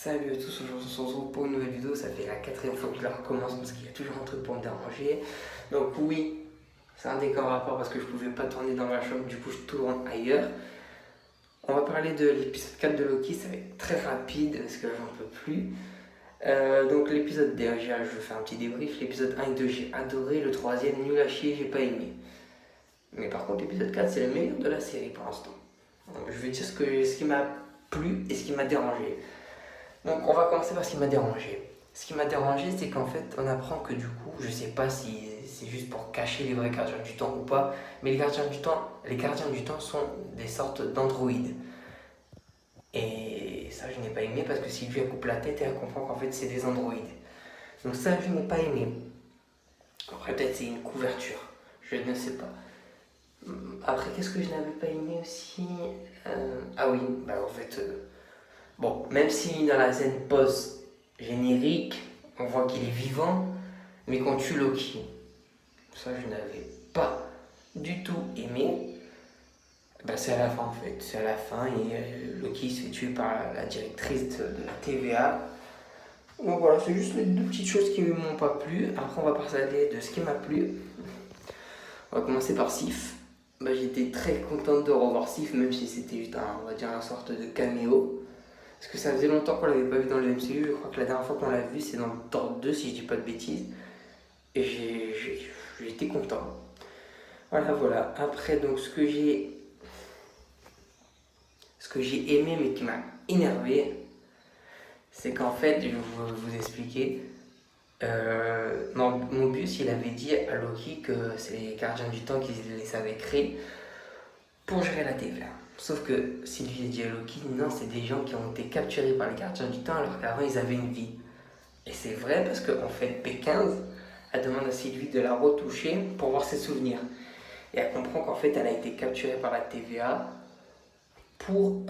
Salut à tous, aujourd'hui on se retrouve pour une nouvelle vidéo. Ça fait la 4e fois que je la recommence parce qu'il y a toujours un truc pour me déranger. Donc oui, c'est un décor à part parce que je pouvais pas tourner dans ma chambre, du coup je tourne ailleurs. On va parler de l'épisode 4 de Loki, ça va être très rapide parce que j'en peux plus. Donc l'épisode déjà, je vais faire un petit débrief. L'épisode 1 et 2 j'ai adoré, le troisième nul à chier, j'ai pas aimé. Mais par contre l'épisode 4 c'est le meilleur de la série pour l'instant. Donc, je vais dire ce qui m'a plu et ce qui m'a dérangé. Donc on va commencer par ce qui m'a dérangé. Ce qui m'a dérangé, c'est qu'en fait, on apprend que du coup, je sais pas si c'est juste pour cacher les vrais gardiens du temps ou pas, mais les gardiens du temps sont des sortes d'androïdes. Et ça, je n'ai pas aimé parce que Sylvie elle coupe la tête et elle comprend qu'en fait, c'est des androïdes. Donc ça, je n'ai pas aimé. Après, peut-être c'est une couverture, je ne sais pas. Après, qu'est-ce que je n'avais pas aimé aussi Ah oui, bah en fait... Bon, même si dans la scène post-générique, on voit qu'il est vivant, mais qu'on tue Loki. Ça, je n'avais pas du tout aimé. Ben, c'est à la fin en fait. C'est à la fin et Loki se fait tuer par la directrice de la TVA. Donc voilà, c'est juste les deux petites choses qui ne m'ont pas plu. Après, on va parler de ce qui m'a plu. On va commencer par Sif. Ben, j'étais très contente de revoir Sif, même si c'était juste on va dire, une sorte de caméo. Parce que ça faisait longtemps qu'on l'avait pas vu dans le MCU. Je crois que la dernière fois qu'on l'a vu, c'est dans le Thor 2, si je dis pas de bêtises. Et j'étais content. Voilà. Après, donc, ce que j'ai aimé, mais qui m'a énervé, c'est qu'en fait, je vais vous expliquer. Mobius, il avait dit à Loki que c'est les gardiens du temps qui les avaient créés pour gérer la TVA. Sauf que Sylvie a dit à Loki, non, c'est des gens qui ont été capturés par les gardiens du temps alors qu'avant ils avaient une vie. Et c'est vrai parce qu'en fait, P15, elle demande à Sylvie de la retoucher pour voir ses souvenirs. Et elle comprend qu'en fait, elle a été capturée par la TVA non,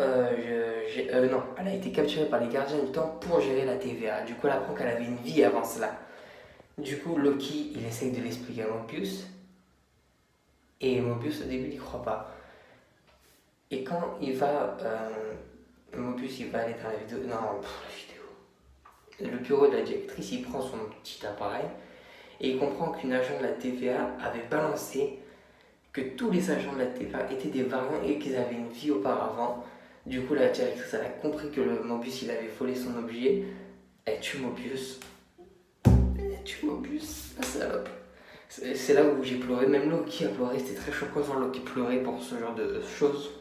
elle a été capturée par les gardiens du temps pour gérer la TVA. Du coup, elle apprend qu'elle avait une vie avant cela. Du coup, Loki, il essaye de l'expliquer à Mobius. Et Mobius, au début, il n'y croit pas. Et quand il va, Mobius il va aller dans la vidéo, le bureau de la directrice, il prend son petit appareil et il comprend qu'une agent de la TVA avait balancé que tous les agents de la TVA étaient des variants et qu'ils avaient une vie auparavant. Du coup, la directrice elle a compris que le Mobius il avait volé son objet. Elle tue Mobius. La salope. C'est là où j'ai pleuré, même Loki a pleuré, c'était très choquant de voir Loki pleurer pour ce genre de choses.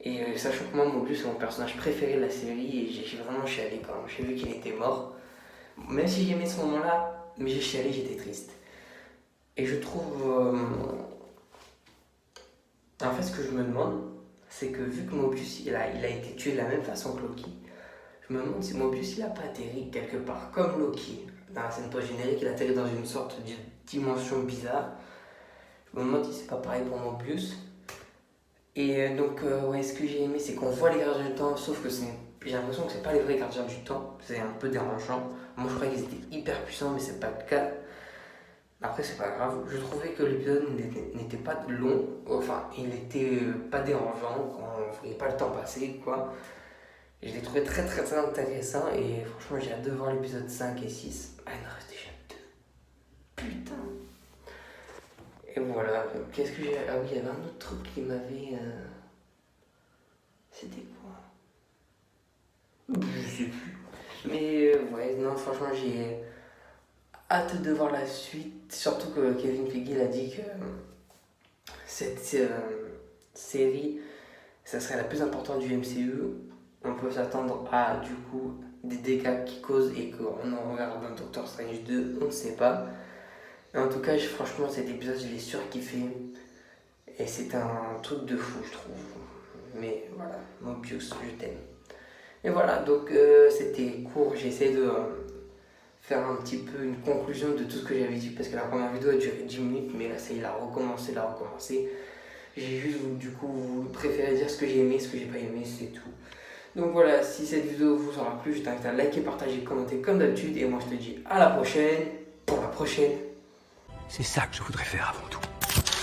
Et sachant que moi, Mobius c'est mon personnage préféré de la série et j'ai vraiment chialé quand j'ai vu qu'il était mort. Même si j'aimais ce moment-là, mais j'ai chialé, j'étais triste. Et je trouve... En fait, ce que je me demande, c'est que vu que Mobius il a été tué de la même façon que Loki, je me demande si Mobius il a pas atterri quelque part comme Loki. Dans la scène post-générique, il atterrit dans une sorte de dimension bizarre. Je me demande si c'est pas pareil pour Mobius. Et donc, ce que j'ai aimé, c'est qu'on voit les gardiens du temps, sauf que j'ai l'impression que c'est pas les vrais gardiens du temps. C'est un peu dérangeant. Moi, je croyais qu'ils étaient hyper puissants, mais c'est pas le cas. Après, c'est pas grave. Je trouvais que l'épisode n'était pas long. Enfin, il était pas dérangeant. On ne voyait pas le temps passer, quoi. Et je l'ai trouvé très très très intéressant. Et franchement, j'ai hâte de voir l'épisode 5 et 6. Ah, il en reste déjà 2. Putain. Et voilà, qu'est-ce que j'ai... Ah oui, il y avait un autre truc qui m'avait... C'était quoi? Je sais plus. Mais non, franchement, j'ai hâte de voir la suite. Surtout que Kevin Feige a dit que cette série, ça serait la plus importante du MCU. On peut s'attendre à, du coup, des dégâts qui causent et qu'on en reverra dans Doctor Strange 2, on ne sait pas. En tout cas, franchement, cet épisode, je l'ai surkiffé. Et c'est un truc de fou, je trouve. Mais voilà, Mobius, je t'aime. Et voilà, donc c'était court. J'ai essayé de faire un petit peu une conclusion de tout ce que j'avais dit. Parce que la première vidéo a duré 10 minutes, mais là, ça y est, il a recommencé. J'ai juste, du coup, préféré dire ce que j'ai aimé, ce que j'ai pas aimé, c'est tout. Donc voilà, si cette vidéo vous aura plu, je t'invite à liker, partager, commenter comme d'habitude. Et moi, je te dis à la prochaine, pour la prochaine. C'est ça que je voudrais faire avant tout.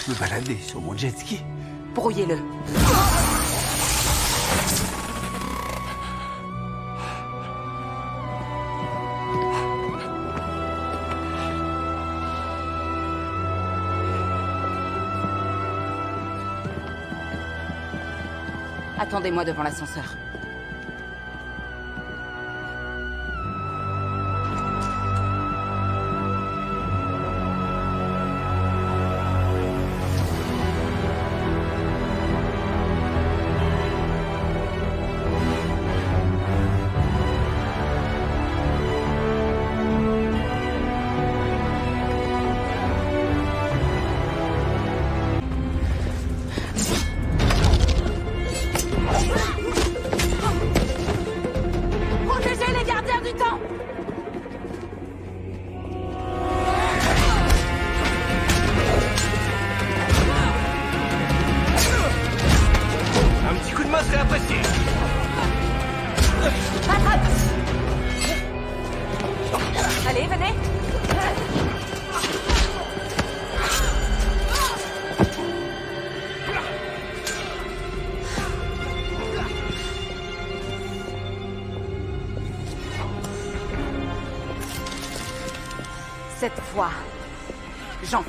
Me balader sur mon jet ski. Brouillez-le. Attendez-moi devant l'ascenseur. Protégez les gardiens du temps! Un petit coup de main serait apprécié. Attrape! Allez, venez! Cette fois, j'en